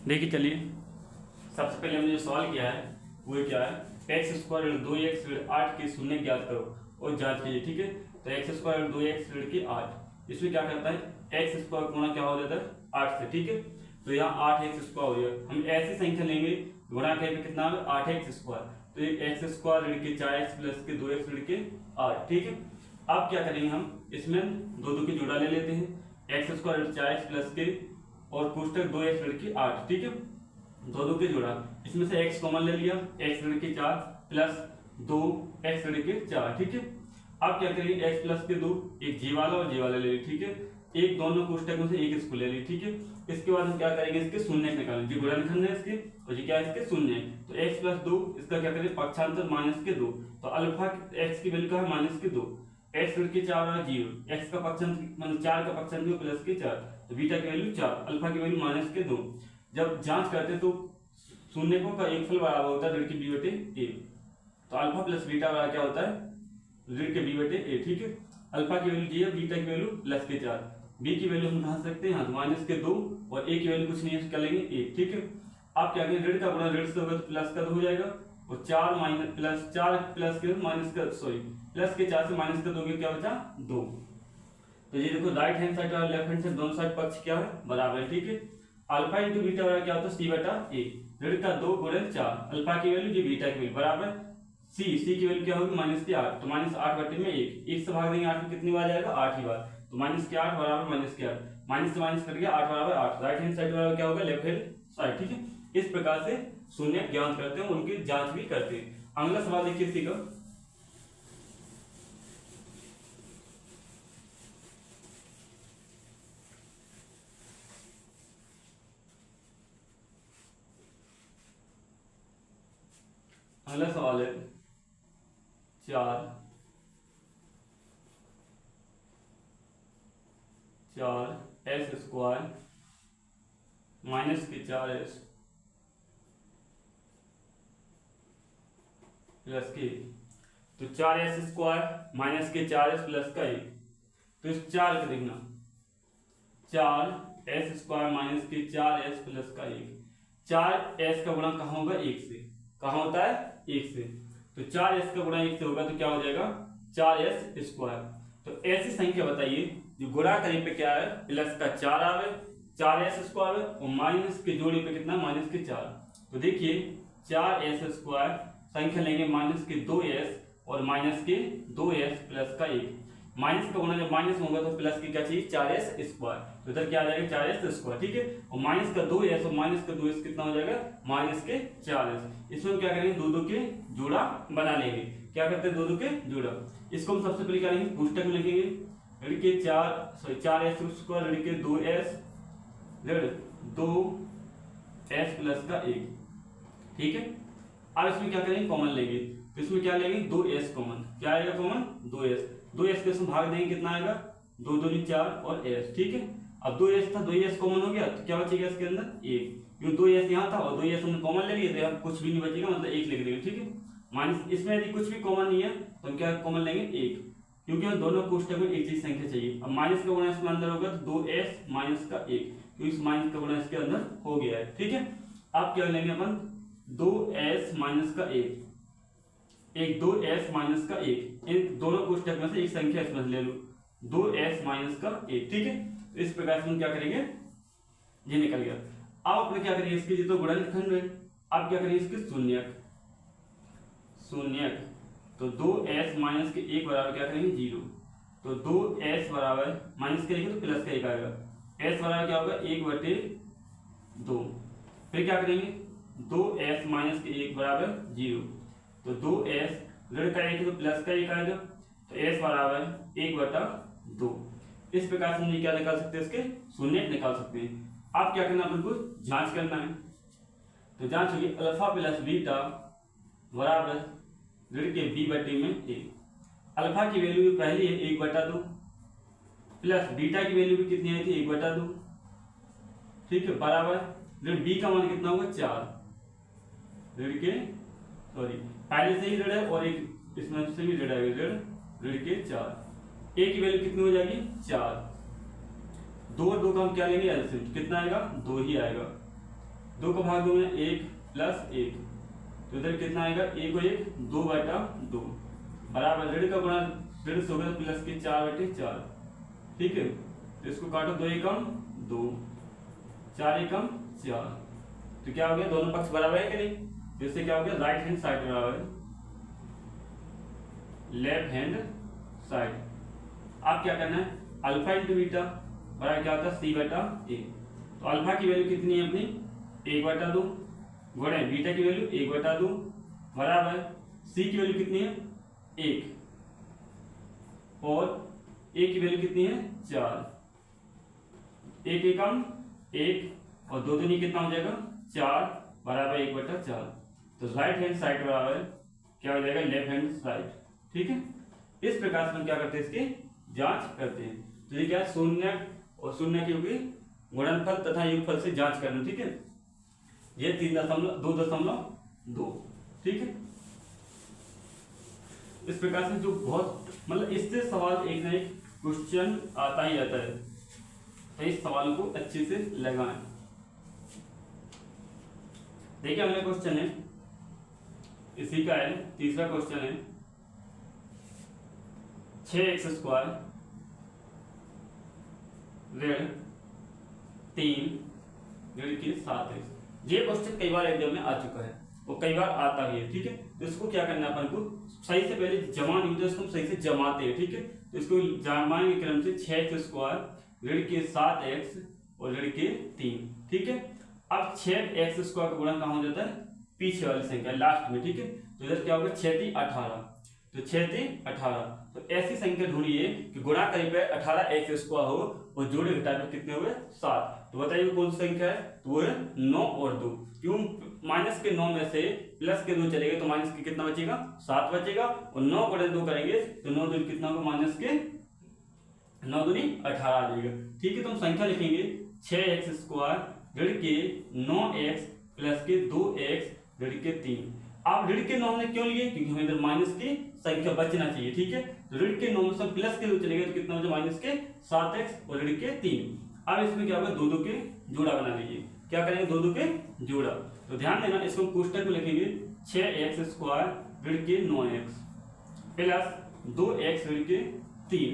देखिए चलिए, सबसे पहले हमने जो सवाल किया है वो क्या है, एक्स स्क्वायर 2x 8 के शून्य ज्ञात करो और जांच कीजिए। ठीक है, तो एक्स स्क्वायर 2x की 8, इसमें क्या करता है एक्स स्क्वायर गुणा क्या हो जाता है 8 से। ठीक है, तो यहाँ 8x स्क्वायर हो गया। हम ऐसी संख्या लेंगे गुणा करके कितना होगा 8x स्क्वायर, तो ये एक्स स्क्वायर ऋण के 4x प्लस के 2x ऋण के 8। ठीक है, अब क्या करेंगे हम इसमें दो की जोड़ा ले लेते हैं, एक्स स्क्वायर 4x प्लस के और कोष्टक 2x ऋण की 8। ठीक है, दो के जोड़ा, इसमें से x कॉमन ले लिया, x ऋण के 4 प्लस 2 x ऋण के 4। ठीक है, अब क्या करेंगे x प्लस के 2, एक जी वाला और जी वाला ले ली। ठीक है, एक दोनों कोष्टक में से एक इसको ले ली। ठीक है, इसके बाद हम क्या करेंगे इसके शून्य निकालेंगे, जी गुणनखंड है इसके और ये क्या है इसके शून्य। तो x प्लस 2 इसका क्या करेंगे पक्षांतर माइनस के 2, तो अल्फा x की वैल्यू का है माइनस के 2, x ऋण के 4 और 0, x का पक्षांतर मतलब 4 का पक्षांतर प्लस के 4, तो बीटा की वैल्यू 4, अल्फा की वैल्यू माइनस के 2। जब जांच करते तो शून्य का एक फल बराबर होता है ऋण के b बटे a, तो अल्फा प्लस बीटा बराबर क्या होता है ऋण के b बटे a। ठीक है, अल्फा की वैल्यू जी है, बीटा की वैल्यू प्लस के 4, b की वैल्यू हम कहा सकते हैं माइनस के 2 और a की वैल्यू कुछ नहीं है, करेंगे 1। ठीक है, आप क्या करेंगे ऋण का गुणा ऋण से होगा तो प्लस का 2 हो जाएगा और 4 माइनस प्लस 4 प्लस के माइनस का सॉरी प्लस के 4 से माइनस का 2 क्या बचा 2। तो ये देखो राइट हैंड साइड और लेफ्ट हैंड साइड दोनों साइड पक्ष क्या है बराबर है। ठीक है, अल्फा इंटू बीटा बराबर क्या होता है c बटा a, ऋण का 2 गुणन 4, अल्फा की वैल्यू जी बीटा की वैल्यू बराबर c की वैल्यू क्या होगी माइनस के 8, तो माइनस 8 बटे में 1 से भाग देंगे 8 में कितनी बार जाएगा 8 ही बार, तो माइनस के 8 बराबर माइनस के 8, माइनस से माइनस कट गया 8 बराबर 8, राइट हैंड साइड बराबर क्या होगा लेफ्ट हैंड साइड। ठीक है, इस प्रकार से शून्य ज्ञात करते हैं, उनकी जांच भी करते हैं। अगला सवाल देखिए इसी का, अगला सवाल है 4 s स्क्वायर माइनस के 4s प्लस के, तो 4s स्क्वायर माइनस के 4s प्लस का 1, तो इस 4 का देखना 4s स्क्वायर माइनस के 4s प्लस का 1, 4s का गुणा कहाँ होगा 1 से, कहाँ होता है 1 से, तो 4s का गुणा 1 से होगा तो क्या हो जाएगा 4s स्क्वायर। तो ऐसी संख्या बताइए जो गुणा करने पे क्या है प्लस का 4 आवे, 4s स्क्वायर और माइनस के जोड़े पे कितना माइनस के 4। तो देखिए 4s स्क्वायर संख्या लेंगे माइनस के 2s और माइनस के 2s प्लस का 1, माइनस का गुणा जब माइनस होगा तो प्लस की क्या चाहिए 4s स्क्वायर, तो इधर क्या आ जाएगा 4s स्क्वायर। ठीक है, और माइनस का 2s और माइनस का 2s कितना हो जाएगा माइनस के 4s। इसमें हम क्या करेंगे दो के जोड़ा बना लेंगे, क्या करते हैं दो के जोड़ा, इसको हम सबसे पहले करेंगे कोष्टक में लिखेंगे ऋण के 4s स्क्वायर ऋण के 2s ऋण 2s प्लस का 1। ठीक है, अब इसमें क्या करेंगे कॉमन लेंगे, तो इसमें क्या लेंगे 2s कॉमन, क्या आएगा कॉमन 2s के इसमें भाग देंगे कितना आएगा 2 दूनी 4 और s। ठीक है, अब 2s था 2s कॉमन हो गया तो क्या बचेगा इसके अंदर 1, क्यों 2s यहाँ था और 2s हमने कॉमन ले लिया तो यहाँ कुछ भी नहीं बचेगा, मतलब 1 लिख देंगे। ठीक है, माइनस इसमें यदि कुछ भी कॉमन नहीं है तो हम क्या कॉमन लेंगे 1, क्योंकि हम दोनों कोष्टक में एक चीज संख्या चाहिए। अब माइनस का गुणा इसके अंदर होगा तो 2s माइनस का 1, क्योंकि इस माइनस का गुणा इसके अंदर हो गया है। ठीक है, अब क्या लेंगे अपन 2s माइनस का 1, एक 2s माइनस का 1, इन दोनों कोष्टक में से एक संख्या इसमें ले लो 2s माइनस का 1। ठीक है, तो इस प्रकार से हम क्या करेंगे ये निकल गया। अब अपने क्या करेंगे इसके तो गुणनखंड है, अब क्या करेंगे इसके शून्यक, तो 2s माइनस के 1 बराबर क्या करेंगे 0, तो 2s बराबर माइनस करेंगे तो प्लस का 1 आएगा, s बराबर क्या होगा 1 बटे 2, फिर क्या करेंगे 2s माइनस के 1 बराबर 0, तो 2s ऋण का 1 तो प्लस का 1 आएगा, तो s बराबर 1 बटा 2। इस प्रकार से हम क्या निकाल सकते हैं इसके शून्य निकाल सकते हैं। आप क्या करना अपन को जांच करना है, तो जांच होगी अल्फा प्लस बीटा बराबर ऋण के b बटे में a, अल्फा की वैल्यू पहली है 1 बटा 2 प्लस बीटा की वैल्यू भी कितनी आई थी 1 बटा 2। ठीक है, बराबर ऋण b का मान कितना होगा 4, ऋण के सॉरी पहले से ही ऋण है और एक इसमें से भी ऋण आएगा ऋण के 4, a की वैल्यू कितनी हो जाएगी 4, 2 और 2 का हम क्या लेंगे एलसीएम, कितना आएगा 2 ही आएगा। 2 को भाग 2 में 1 प्लस 1, तो इधर कितना आएगा 1 को 1 2/2 बराबर ऋण का गुणा ऋण से होगा प्लस के 4/4, ठीक है। तो इसको काटो, 2 एकम 2, 4 एकम 4, तो क्या हो गया दोनों पक्ष बराबर है कि नहीं, तो इससे क्या हो गया राइट हैंड साइड बराबर लेफ्ट हैंड साइड। आप क्या करना है अल्फा इंटू बीटा बराबर क्या होता है c/a, तो अल्फा की वैल्यू कितनी है अपनी 1/2 गुणे बीटा की वैल्यू 1/2 बराबर c की वैल्यू कितनी है 1 और a की वैल्यू कितनी है 4, 1 एकम 1 और 2 दूनी कितना हो जाएगा 4 बराबर 1/4, तो राइट हैंड साइड बराबर क्या हो जाएगा लेफ्ट हैंड साइड, ठीक है। इस प्रकार से हम क्या करते हैं इसकी जांच करते हैं। तो ये क्या शून्य और शून्य की होगी गुणनफल तथा योगफल से जांच करना, ठीक है। ये 2.2, ठीक है। इस प्रकार से जो बहुत मतलब इससे सवाल एक ना एक क्वेश्चन आता ही आता है, तो इस सवाल को अच्छे से लगाएं। देखिए अगला क्वेश्चन है इसी का है, तीसरा क्वेश्चन है 6x² ऋण 3 ऋण के 7x। ये क्वेश्चन कई बार एग्जाम में आ चुका है और कई बार आता ही है, ठीक है। तो इसको क्या करना है अपन को सही से पहले जमा नहीं होता, इसको हम सही से जमाते हैं, ठीक है। तो इसको जमाएंगे क्रम से 6x² ऋण के 7x और ऋण के 3, ठीक है। अब 6x² का गुणा कहाँ हो जाता है पीछे वाली संख्या लास्ट में, ठीक है। तो इधर क्या होगा 6 18, तो 6 18, तो ऐसी संख्या ढूंढिए कि गुणा करीब 18x² हो और जोड़े घटाए पर कितने हुए 7। तो बताइए कौन सी संख्या है, तो वो है 9 और 2। क्यों माइनस के 9 में से प्लस के 2 चलेगा तो माइनस के कितना बचेगा 7 बचेगा, और 9 गुणे 2 करेंगे तो 9 दूनी कितना होगा माइनस के 9 दूनी 18 आ जाएगा, ठीक है। तो हम संख्या लिखेंगे 6x² ऋण के 9x प्लस के 2x ऋण के 3। आप ऋण के 9 ने क्यों लिए, क्योंकि हमें इधर माइनस की संख्या बचना चाहिए, ठीक है। तो ऋण के 9 में से प्लस के 2 चलेगा तो कितना हो जाएगा माइनस के 7x और ऋण के 3। अब इसमें क्या होगा 2 के जोड़ा बना लीजिए, क्या करेंगे 2 के जोड़ा। तो ध्यान देना इसको कोष्टक में लिखेंगे 6x² ऋण के 9x प्लस 2x ऋण के 3।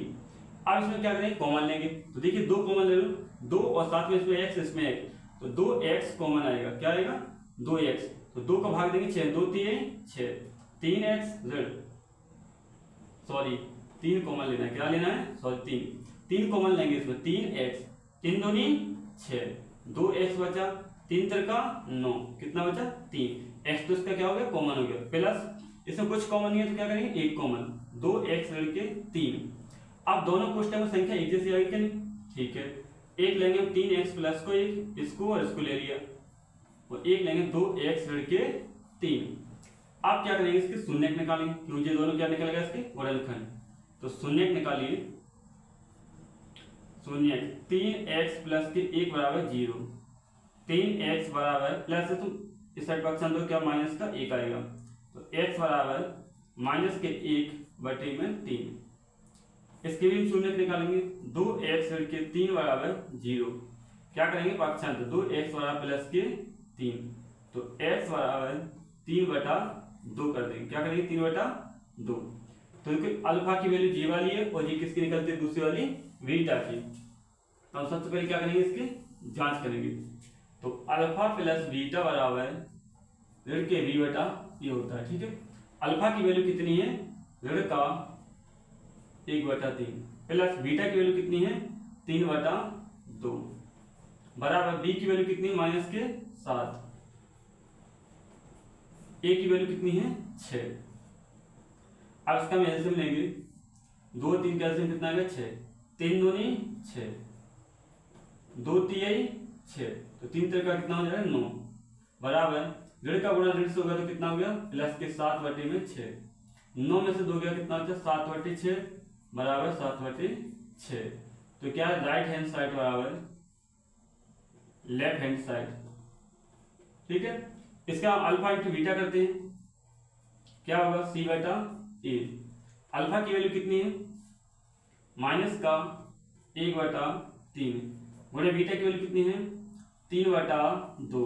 अब इसमें क्या करेंगे कॉमन लेंगे, तो देखिए 2 कॉमन ले लो, 2 और साथ में इसमें x इसमें x, तो 2x कॉमन आएगा, क्या आएगा 2x, तो 2 का भाग देंगे 6, 2 3 6, 3x ऋण 3 कॉमन लेना है, क्या लेना है 3 कॉमन लेंगे इसमें 3x, 3 दूनी 6, 2x बचा, 3 त्रिका 9, कितना बचा 3, x तो इसका क्या हो गया कॉमन हो गया, प्लस इसमें कुछ कॉमन नहीं है तो क्या करेंगे एक कॉमन 2x ऋण के 3। अब दोनों कोष्टक में संख्या एक जैसी आएगी क्या नहीं, ठीक है। एक लेंगे 3x प्लस को एक इसको और इसको ले लिया, और एक लेंगे 2x ऋण के 3। आप क्या करेंगे इसके शून्य निकालेंगे, क्योंकि ये दोनों क्या निकलेगा इसके गुणनखंड, तो शून्य निकालिए, शून्य 3x प्लस के 1 बराबर 0, 3x बराबर प्लस है तो इस साइड पक्ष दो क्या माइनस का 1 आएगा, तो x बराबर माइनस के 1/3। इसके भी हम शून्य निकालेंगे, 2x ऋण के 3 बराबर 0, क्या करेंगे पक्षांतर 2x बराबर प्लस के 3, तो x बराबर 3/2 कर देंगे, क्या करेंगे 3/2। तो अल्फा की वैल्यू जी वाली है और ये किसकी निकलती है दूसरी वाली बीटा की। तो हम सबसे पहले क्या करेंगे इसकी जांच करेंगे, तो अल्फा प्लस बीटा बराबर ऋण के v बटा ये होता है, ठीक है। अल्फा की वैल्यू कितनी है ऋण का 1/3 प्लस बीटा की वैल्यू कितनी है 3/2 बराबर b की वैल्यू कितनी है माइनस के 7, a की वैल्यू कितनी है 6। अब इसका हम एलसीएम लेंगे, 2 3 का एलसीएम कितना आएगा 6, 3 दूनी 6, 2 3 6, तो 3 का कितना हो जाएगा 9 बराबर ऋण का गुणा ऋण से होगा तो कितना हो गया प्लस के 7/6, 9 में से 2 गया कितना हो जाए 7/6 बराबर 7/6। तो क्या है राइट हैंड साइड बराबर लेफ्ट हैंड साइड, ठीक है। इसका हम अल्फा इंटू बीटा करते हैं, क्या होगा c/a। अल्फा की वैल्यू कितनी है माइनस का 1/3 गुणे बीटा की वैल्यू कितनी है 3/2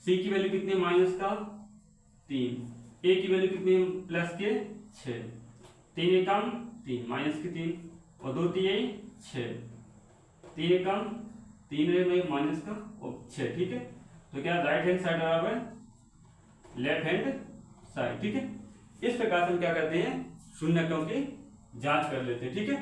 सी की वैल्यू कितनी, माइनस का 3, ए की वैल्यू कितनी, प्लस के 6, 3 एकम 3 माइनस के 3 और 2 3 6, 3 एकम 3 में माइनस का और 6, ठीक है। तो क्या राइट हैंड साइड बराबर लेफ्ट हैंड साइड, ठीक है। इस प्रकार से हम क्या करते हैं, शून्यकों की जांच कर लेते हैं, ठीक है।